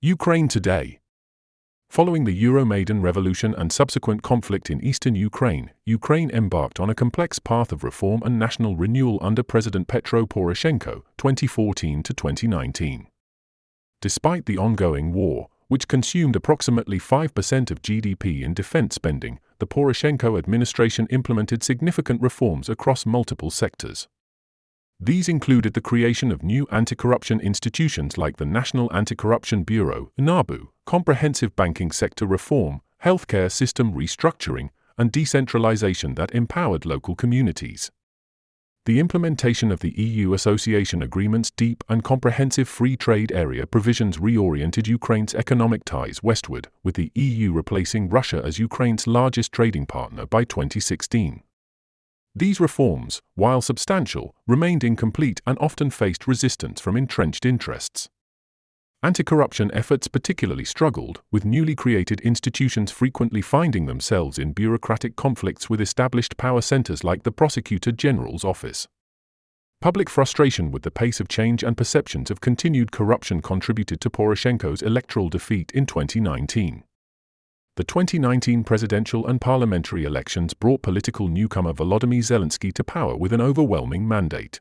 Ukraine today. Following the Euromaidan revolution and subsequent conflict in eastern Ukraine, Ukraine embarked on a complex path of reform and national renewal under President Petro Poroshenko, 2014 to 2019. Despite the ongoing war, which consumed approximately 5% of GDP in defense spending, the Poroshenko administration implemented significant reforms across multiple sectors. These included the creation of new anti-corruption institutions like the National Anti-Corruption Bureau, NABU, comprehensive banking sector reform, healthcare system restructuring, and decentralization that empowered local communities. The implementation of the EU Association Agreement's deep and comprehensive free trade area provisions reoriented Ukraine's economic ties westward, with the EU replacing Russia as Ukraine's largest trading partner by 2016. These reforms, while substantial, remained incomplete and often faced resistance from entrenched interests. Anti-corruption efforts particularly struggled, with newly created institutions frequently finding themselves in bureaucratic conflicts with established power centers like the Prosecutor General's office. Public frustration with the pace of change and perceptions of continued corruption contributed to Poroshenko's electoral defeat in 2019. The 2019 presidential and parliamentary elections brought political newcomer Volodymyr Zelensky to power with an overwhelming mandate.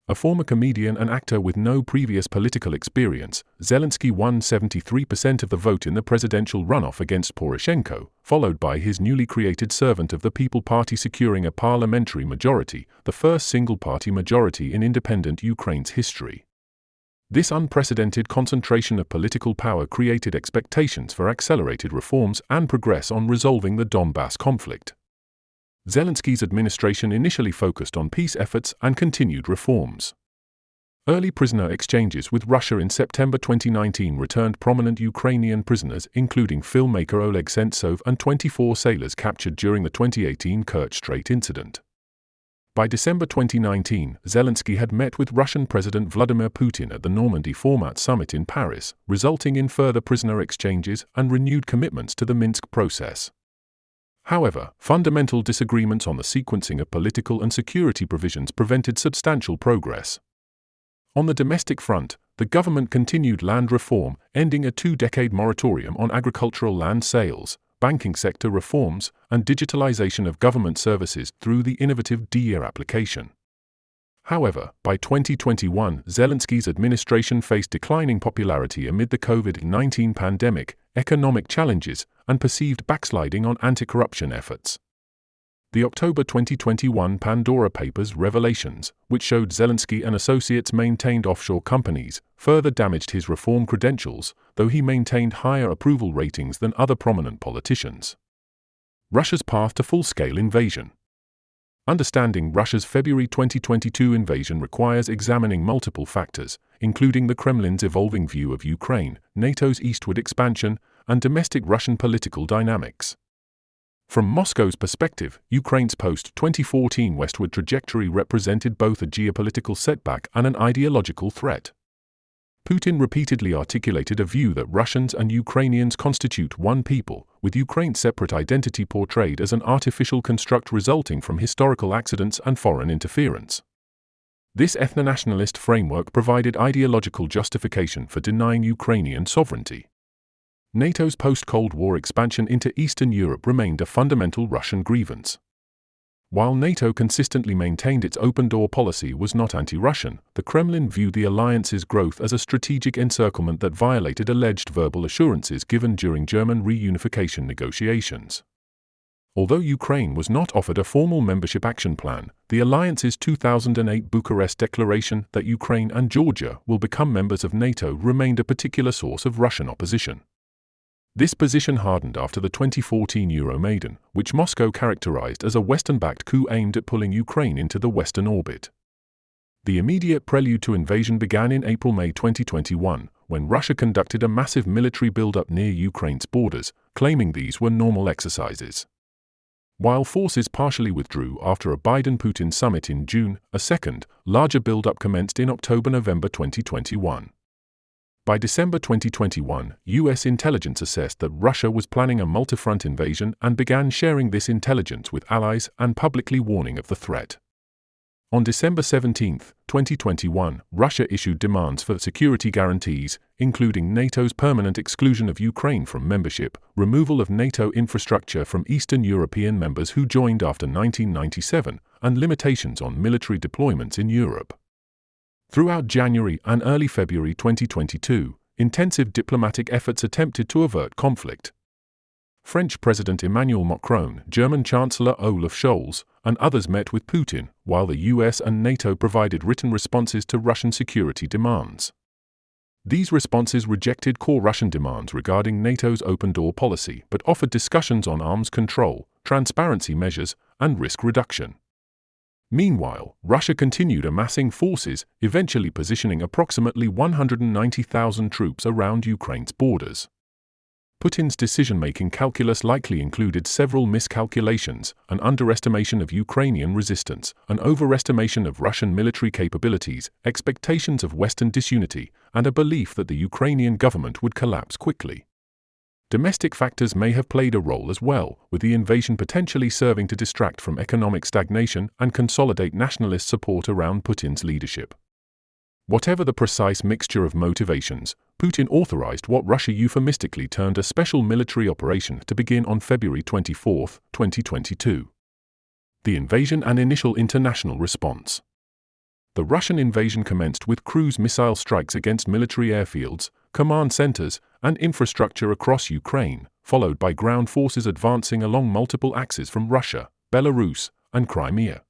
A former comedian and actor with no previous political experience, Zelensky won 73% of the vote in the presidential runoff against Poroshenko, followed by his newly created Servant of the People Party securing a parliamentary majority, the first single-party majority in independent Ukraine's history. This unprecedented concentration of political power created expectations for accelerated reforms and progress on resolving the Donbass conflict. Zelensky's administration initially focused on peace efforts and continued reforms. Early prisoner exchanges with Russia in September 2019 returned prominent Ukrainian prisoners, including filmmaker Oleg Sentsov and 24 sailors captured during the 2018 Kerch Strait incident. By December 2019, Zelensky had met with Russian President Vladimir Putin at the Normandy Format Summit in Paris, resulting in further prisoner exchanges and renewed commitments to the Minsk process. However, fundamental disagreements on the sequencing of political and security provisions prevented substantial progress. On the domestic front, the government continued land reform, ending a two-decade moratorium on agricultural land sales, banking sector reforms, and digitalization of government services through the innovative DIA application. However, by 2021, Zelensky's administration faced declining popularity amid the COVID-19 pandemic, economic challenges, and perceived backsliding on anti-corruption efforts. The October 2021 Pandora Papers revelations, which showed Zelensky and associates maintained offshore companies, further damaged his reform credentials, though he maintained higher approval ratings than other prominent politicians. Russia's path to full-scale invasion. Understanding Russia's February 2022 invasion requires examining multiple factors, including the Kremlin's evolving view of Ukraine, NATO's eastward expansion, and domestic Russian political dynamics. From Moscow's perspective, Ukraine's post-2014 westward trajectory represented both a geopolitical setback and an ideological threat. Putin repeatedly articulated a view that Russians and Ukrainians constitute one people, with Ukraine's separate identity portrayed as an artificial construct resulting from historical accidents and foreign interference. This ethnonationalist framework provided ideological justification for denying Ukrainian sovereignty. NATO's post-Cold War expansion into Eastern Europe remained a fundamental Russian grievance. While NATO consistently maintained its open-door policy was not anti-Russian, the Kremlin viewed the alliance's growth as a strategic encirclement that violated alleged verbal assurances given during German reunification negotiations. Although Ukraine was not offered a formal membership action plan, the alliance's 2008 Bucharest declaration that Ukraine and Georgia will become members of NATO remained a particular source of Russian opposition. This position hardened after the 2014 Euromaidan, which Moscow characterized as a Western-backed coup aimed at pulling Ukraine into the Western orbit. The immediate prelude to invasion began in April-May 2021, when Russia conducted a massive military buildup near Ukraine's borders, claiming these were normal exercises. While forces partially withdrew after a Biden-Putin summit in June, a second, larger buildup commenced in October-November 2021. By December 2021, U.S. intelligence assessed that Russia was planning a multi-front invasion and began sharing this intelligence with allies and publicly warning of the threat. On December 17, 2021, Russia issued demands for security guarantees, including NATO's permanent exclusion of Ukraine from membership, removal of NATO infrastructure from Eastern European members who joined after 1997, and limitations on military deployments in Europe. Throughout January and early February 2022, intensive diplomatic efforts attempted to avert conflict. French President Emmanuel Macron, German Chancellor Olaf Scholz, and others met with Putin, while the US and NATO provided written responses to Russian security demands. These responses rejected core Russian demands regarding NATO's open-door policy but offered discussions on arms control, transparency measures, and risk reduction. Meanwhile, Russia continued amassing forces, eventually positioning approximately 190,000 troops around Ukraine's borders. Putin's decision-making calculus likely included several miscalculations, an underestimation of Ukrainian resistance, an overestimation of Russian military capabilities, expectations of Western disunity, and a belief that the Ukrainian government would collapse quickly. Domestic factors may have played a role as well, with the invasion potentially serving to distract from economic stagnation and consolidate nationalist support around Putin's leadership. Whatever the precise mixture of motivations, Putin authorized what Russia euphemistically termed a special military operation to begin on February 24, 2022. The invasion and initial international response. The Russian invasion commenced with cruise missile strikes against military airfields, command centers, and infrastructure across Ukraine, followed by ground forces advancing along multiple axes from Russia, Belarus, and Crimea.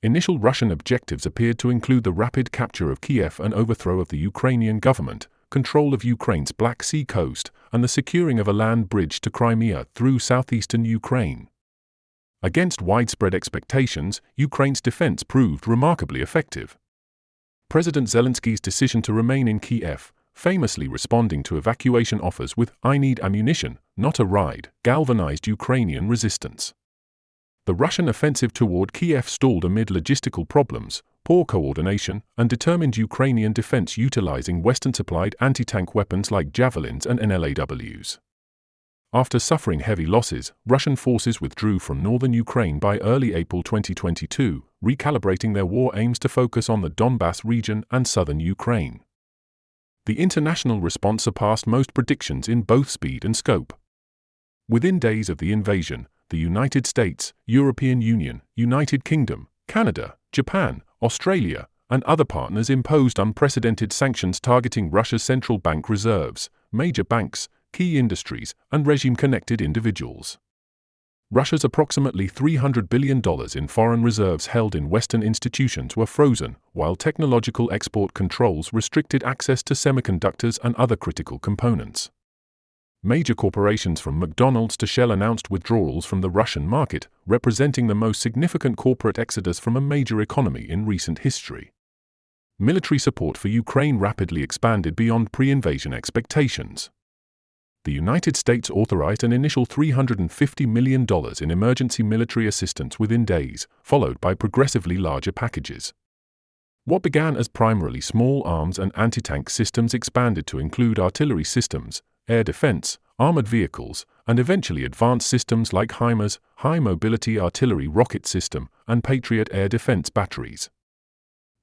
Initial Russian objectives appeared to include the rapid capture of Kiev and overthrow of the Ukrainian government, control of Ukraine's Black Sea coast, and the securing of a land bridge to Crimea through southeastern Ukraine. Against widespread expectations, Ukraine's defense proved remarkably effective. President Zelensky's decision to remain in Kiev, famously responding to evacuation offers with "I need ammunition, not a ride," galvanized Ukrainian resistance. The Russian offensive toward Kiev stalled amid logistical problems, poor coordination, and determined Ukrainian defense utilizing Western-supplied anti-tank weapons like javelins and NLAWs. After suffering heavy losses, Russian forces withdrew from northern Ukraine by early April 2022, recalibrating their war aims to focus on the Donbass region and southern Ukraine. The international response surpassed most predictions in both speed and scope. Within days of the invasion, the United States, European Union, United Kingdom, Canada, Japan, Australia, and other partners imposed unprecedented sanctions targeting Russia's central bank reserves, major banks, key industries, and regime-connected individuals. Russia's approximately $300 billion in foreign reserves held in Western institutions were frozen, while technological export controls restricted access to semiconductors and other critical components. Major corporations from McDonald's to Shell announced withdrawals from the Russian market, representing the most significant corporate exodus from a major economy in recent history. Military support for Ukraine rapidly expanded beyond pre-invasion expectations. The United States authorized an initial $350 million in emergency military assistance within days, followed by progressively larger packages. What began as primarily small arms and anti-tank systems expanded to include artillery systems, air defense, armored vehicles, and eventually advanced systems like HIMARS, High Mobility Artillery Rocket System, and Patriot air defense batteries.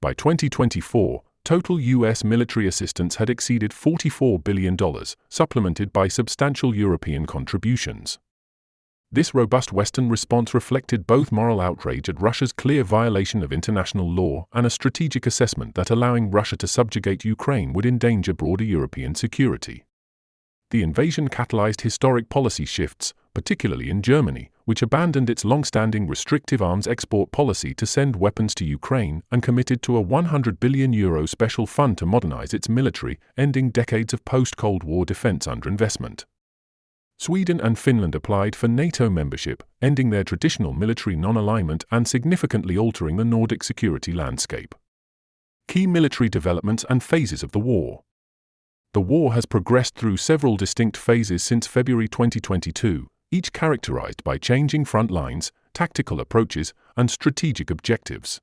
By 2024, total U.S. military assistance had exceeded $44 billion, supplemented by substantial European contributions. This robust Western response reflected both moral outrage at Russia's clear violation of international law and a strategic assessment that allowing Russia to subjugate Ukraine would endanger broader European security. The invasion catalyzed historic policy shifts, particularly in Germany, which abandoned its long-standing restrictive arms export policy to send weapons to Ukraine and committed to a €100 billion special fund to modernize its military, ending decades of post-Cold War defense underinvestment. Sweden and Finland applied for NATO membership, ending their traditional military non-alignment and significantly altering the Nordic security landscape. Key military developments and phases of the war. The war has progressed through several distinct phases since February 2022, each characterized by changing front lines, tactical approaches, and strategic objectives.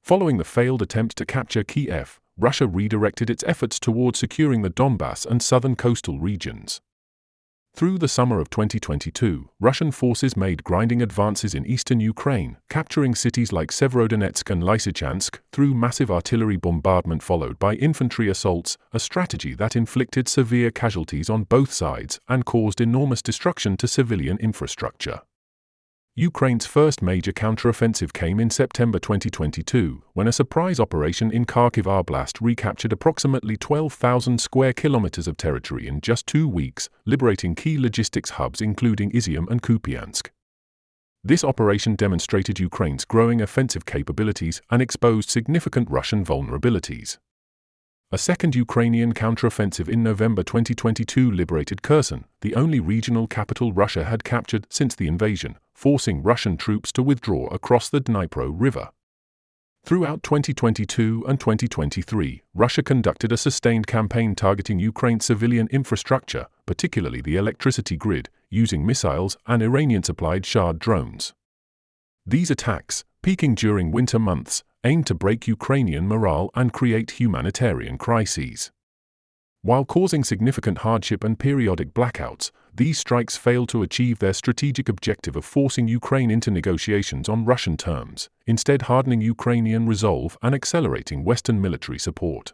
Following the failed attempt to capture Kiev, Russia redirected its efforts toward securing the Donbass and southern coastal regions. Through the summer of 2022, Russian forces made grinding advances in eastern Ukraine, capturing cities like Severodonetsk and Lysychansk through massive artillery bombardment followed by infantry assaults, a strategy that inflicted severe casualties on both sides and caused enormous destruction to civilian infrastructure. Ukraine's first major counteroffensive came in September 2022, when a surprise operation in Kharkiv Oblast recaptured approximately 12,000 square kilometers of territory in just 2 weeks, liberating key logistics hubs including Izium and Kupiansk. This operation demonstrated Ukraine's growing offensive capabilities and exposed significant Russian vulnerabilities. A second Ukrainian counteroffensive in November 2022 liberated Kherson, the only regional capital Russia had captured since the invasion, forcing Russian troops to withdraw across the Dnipro River. Throughout 2022 and 2023, Russia conducted a sustained campaign targeting Ukraine's civilian infrastructure, particularly the electricity grid, using missiles and Iranian-supplied Shahd drones. These attacks, peaking during winter months, aimed to break Ukrainian morale and create humanitarian crises. While causing significant hardship and periodic blackouts, these strikes failed to achieve their strategic objective of forcing Ukraine into negotiations on Russian terms, instead hardening Ukrainian resolve and accelerating Western military support.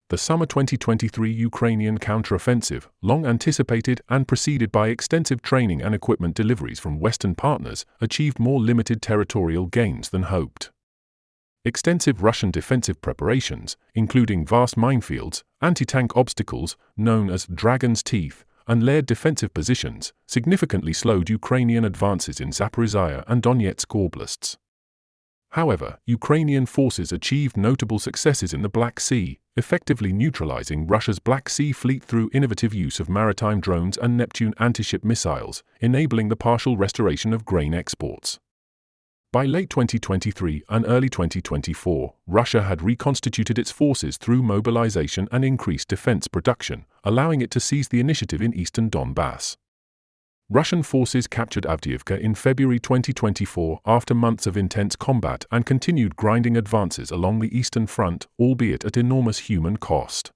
The summer 2023 Ukrainian counteroffensive, long anticipated and preceded by extensive training and equipment deliveries from Western partners, achieved more limited territorial gains than hoped. Extensive Russian defensive preparations, including vast minefields, anti-tank obstacles, known as Dragon's Teeth, and layered defensive positions, significantly slowed Ukrainian advances in Zaporizhia and Donetsk oblasts. However, Ukrainian forces achieved notable successes in the Black Sea, effectively neutralizing Russia's Black Sea fleet through innovative use of maritime drones and Neptune anti-ship missiles, enabling the partial restoration of grain exports. By late 2023 and early 2024, Russia had reconstituted its forces through mobilization and increased defense production, allowing it to seize the initiative in eastern Donbass. Russian forces captured Avdiivka in February 2024 after months of intense combat and continued grinding advances along the eastern front, albeit at enormous human cost.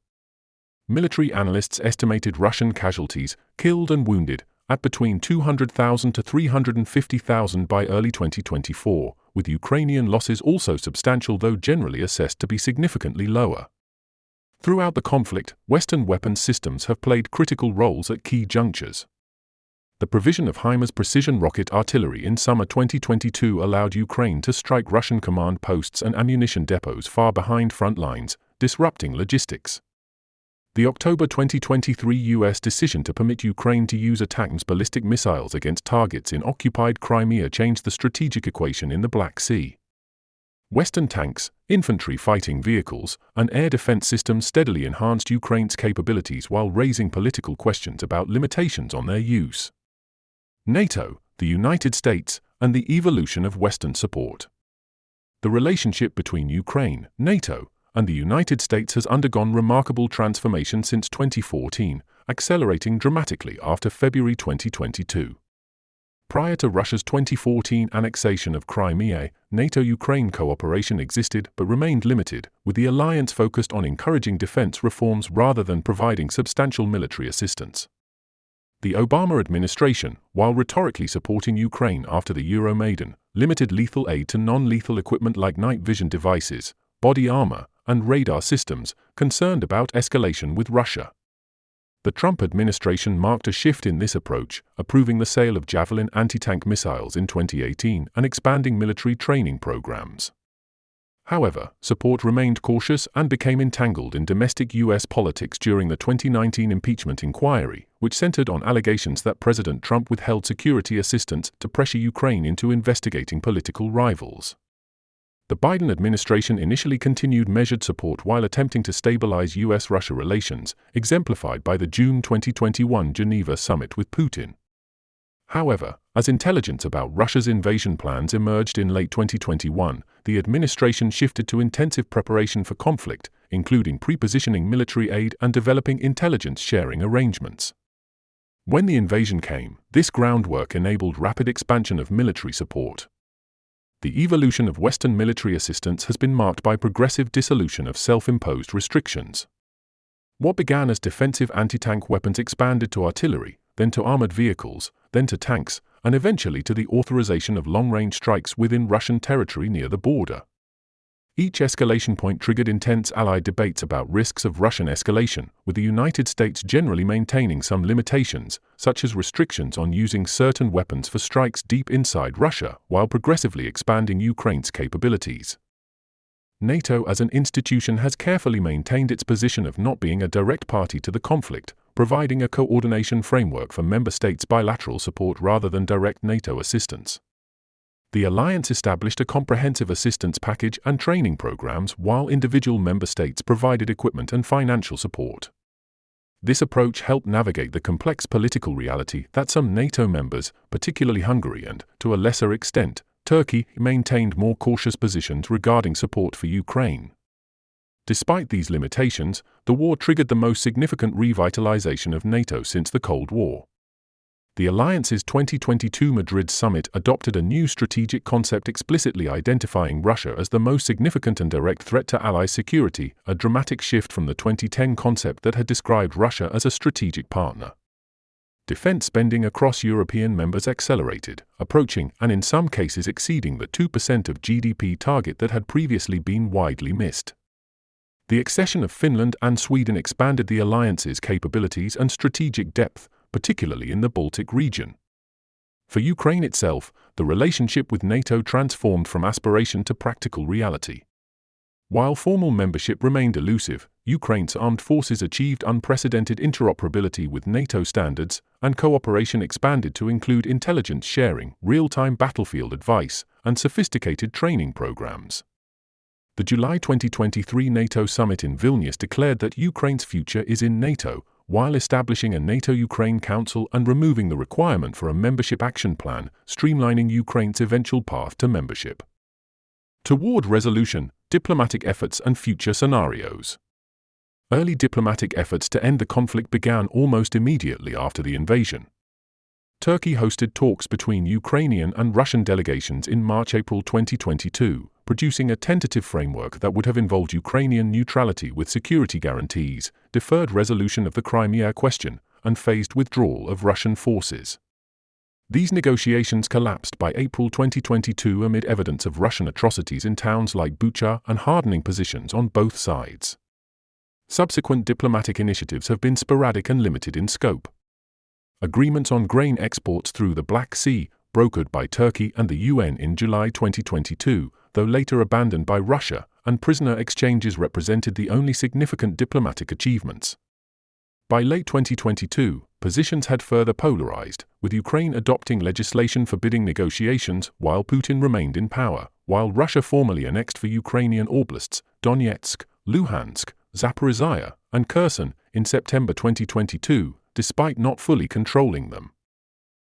Military analysts estimated Russian casualties, killed and wounded, at between 200,000 to 350,000 by early 2024, with Ukrainian losses also substantial though generally assessed to be significantly lower. Throughout the conflict, Western weapons systems have played critical roles at key junctures. The provision of HIMARS precision rocket artillery in summer 2022 allowed Ukraine to strike Russian command posts and ammunition depots far behind front lines, disrupting logistics. The October 2023 U.S. decision to permit Ukraine to use ATACMS ballistic missiles against targets in occupied Crimea changed the strategic equation in the Black Sea. Western tanks, infantry fighting vehicles, and air defense systems steadily enhanced Ukraine's capabilities while raising political questions about limitations on their use. NATO, the United States, and the evolution of Western support. The relationship between Ukraine, NATO, and the United States has undergone remarkable transformation since 2014, accelerating dramatically after February 2022. Prior to Russia's 2014 annexation of Crimea, NATO-Ukraine cooperation existed but remained limited, with the alliance focused on encouraging defense reforms rather than providing substantial military assistance. The Obama administration, while rhetorically supporting Ukraine after the Euromaidan, limited lethal aid to non-lethal equipment like night vision devices, body armor, and radar systems, concerned about escalation with Russia. The Trump administration marked a shift in this approach, approving the sale of Javelin anti-tank missiles in 2018 and expanding military training programs. However, support remained cautious and became entangled in domestic U.S. politics during the 2019 impeachment inquiry, which centered on allegations that President Trump withheld security assistance to pressure Ukraine into investigating political rivals. The Biden administration initially continued measured support while attempting to stabilize U.S.-Russia relations, exemplified by the June 2021 Geneva summit with Putin. However, as intelligence about Russia's invasion plans emerged in late 2021, the administration shifted to intensive preparation for conflict, including pre-positioning military aid and developing intelligence-sharing arrangements. When the invasion came, this groundwork enabled rapid expansion of military support. The evolution of Western military assistance has been marked by progressive dissolution of self-imposed restrictions. What began as defensive anti-tank weapons expanded to artillery, then to armored vehicles, then to tanks, and eventually to the authorization of long-range strikes within Russian territory near the border. Each escalation point triggered intense Allied debates about risks of Russian escalation, with the United States generally maintaining some limitations, such as restrictions on using certain weapons for strikes deep inside Russia, while progressively expanding Ukraine's capabilities. NATO as an institution has carefully maintained its position of not being a direct party to the conflict, providing a coordination framework for member states' bilateral support rather than direct NATO assistance. The alliance established a comprehensive assistance package and training programs while individual member states provided equipment and financial support. This approach helped navigate the complex political reality that some NATO members, particularly Hungary and, to a lesser extent, Turkey, maintained more cautious positions regarding support for Ukraine. Despite these limitations, the war triggered the most significant revitalization of NATO since the Cold War. The alliance's 2022 Madrid summit adopted a new strategic concept explicitly identifying Russia as the most significant and direct threat to Ally security, a dramatic shift from the 2010 concept that had described Russia as a strategic partner. Defense spending across European members accelerated, approaching and in some cases exceeding the 2% of GDP target that had previously been widely missed. The accession of Finland and Sweden expanded the alliance's capabilities and strategic depth, particularly in the Baltic region. For Ukraine itself, the relationship with NATO transformed from aspiration to practical reality. While formal membership remained elusive, Ukraine's armed forces achieved unprecedented interoperability with NATO standards, and cooperation expanded to include intelligence sharing, real-time battlefield advice, and sophisticated training programs. The July 2023 NATO summit in Vilnius declared that Ukraine's future is in NATO, while establishing a NATO-Ukraine Council and removing the requirement for a membership action plan, streamlining Ukraine's eventual path to membership. Toward resolution, diplomatic efforts and future scenarios. Early diplomatic efforts to end the conflict began almost immediately after the invasion. Turkey hosted talks between Ukrainian and Russian delegations in March-April 2022, producing a tentative framework that would have involved Ukrainian neutrality with security guarantees, deferred resolution of the Crimea question, and phased withdrawal of Russian forces. These negotiations collapsed by April 2022 amid evidence of Russian atrocities in towns like Bucha and hardening positions on both sides. Subsequent diplomatic initiatives have been sporadic and limited in scope. Agreements on grain exports through the Black Sea, brokered by Turkey and the UN in July 2022, though later abandoned by Russia, and prisoner exchanges represented the only significant diplomatic achievements. By late 2022, positions had further polarized, with Ukraine adopting legislation forbidding negotiations while Putin remained in power, while Russia formally annexed for Ukrainian oblasts, Donetsk, Luhansk, Zaporizhia, and Kherson, in September 2022, despite not fully controlling them.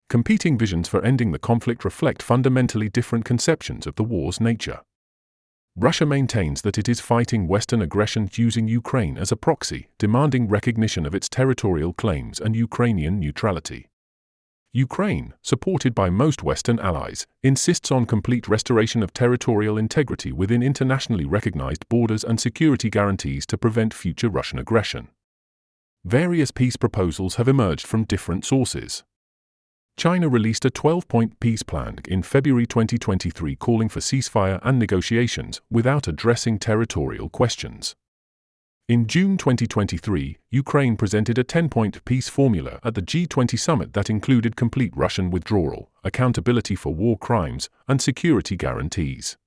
Competing visions for ending the conflict reflect fundamentally different conceptions of the war's nature. Russia maintains that it is fighting Western aggression using Ukraine as a proxy, demanding recognition of its territorial claims and Ukrainian neutrality. Ukraine, supported by most Western allies, insists on complete restoration of territorial integrity within internationally recognized borders and security guarantees to prevent future Russian aggression. Various peace proposals have emerged from different sources. China released a 12-point peace plan in February 2023 calling for ceasefire and negotiations without addressing territorial questions. In June 2023, Ukraine presented a 10-point peace formula at the G20 summit that included complete Russian withdrawal, accountability for war crimes, and security guarantees.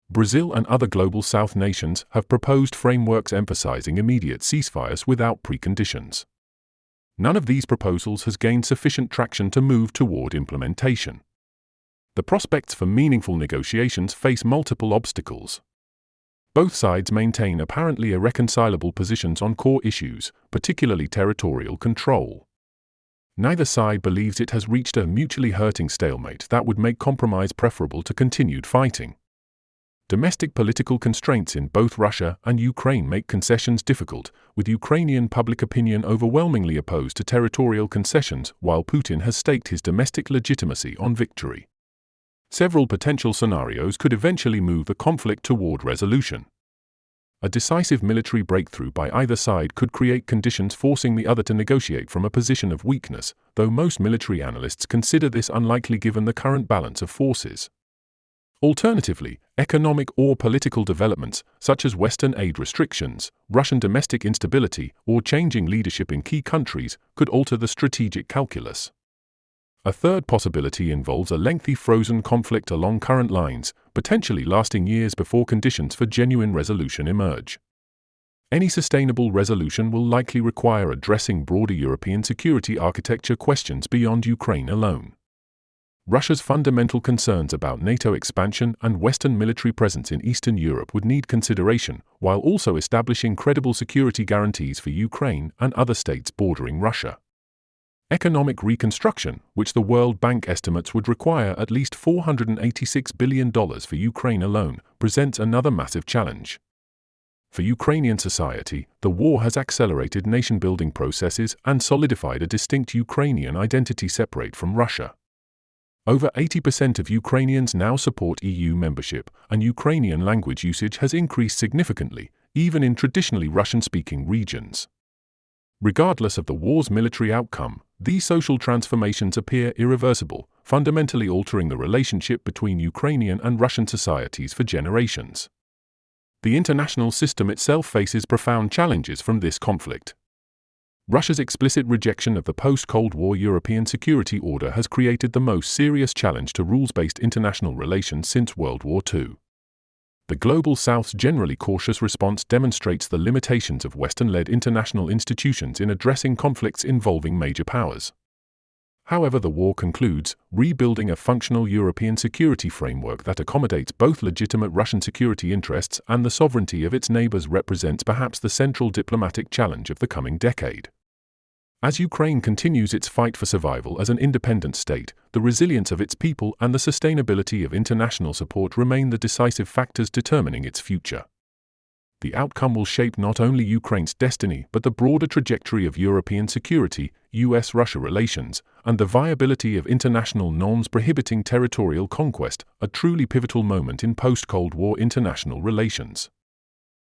Brazil and other Global South nations have proposed frameworks emphasizing immediate ceasefires without preconditions. None of these proposals has gained sufficient traction to move toward implementation. The prospects for meaningful negotiations face multiple obstacles. Both sides maintain apparently irreconcilable positions on core issues, particularly territorial control. Neither side believes it has reached a mutually hurting stalemate that would make compromise preferable to continued fighting. Domestic political constraints in both Russia and Ukraine make concessions difficult, with Ukrainian public opinion overwhelmingly opposed to territorial concessions, while Putin has staked his domestic legitimacy on victory. Several potential scenarios could eventually move the conflict toward resolution. a decisive military breakthrough by either side could create conditions forcing the other to negotiate from a position of weakness, though most military analysts consider this unlikely given the current balance of forces. Alternatively, economic or political developments, such as Western aid restrictions, Russian domestic instability, or changing leadership in key countries, could alter the strategic calculus. A third possibility involves a lengthy frozen conflict along current lines, potentially lasting years before conditions for genuine resolution emerge. Any sustainable resolution will likely require addressing broader European security architecture questions beyond Ukraine alone. Russia's fundamental concerns about NATO expansion and Western military presence in Eastern Europe would need consideration, while also establishing credible security guarantees for Ukraine and other states bordering Russia. Economic reconstruction, which the World Bank estimates would require at least $486 billion for Ukraine alone, presents another massive challenge. For Ukrainian society, the war has accelerated nation-building processes and solidified a distinct Ukrainian identity separate from Russia. Over 80% of Ukrainians now support EU membership, and Ukrainian language usage has increased significantly, even in traditionally Russian-speaking regions. Regardless of the war's military outcome, these social transformations appear irreversible, fundamentally altering the relationship between Ukrainian and Russian societies for generations. The international system itself faces profound challenges from this conflict. Russia's explicit rejection of the post-Cold War European security order has created the most serious challenge to rules-based international relations since World War II. The Global South's generally cautious response demonstrates the limitations of Western-led international institutions in addressing conflicts involving major powers. However, the war concludes, rebuilding a functional European security framework that accommodates both legitimate Russian security interests and the sovereignty of its neighbors represents perhaps the central diplomatic challenge of the coming decade. As Ukraine continues its fight for survival as an independent state, the resilience of its people and the sustainability of international support remain the decisive factors determining its future. The outcome will shape not only Ukraine's destiny but the broader trajectory of European security, US-Russia relations, and the viability of international norms prohibiting territorial conquest, a truly pivotal moment in post-Cold War international relations.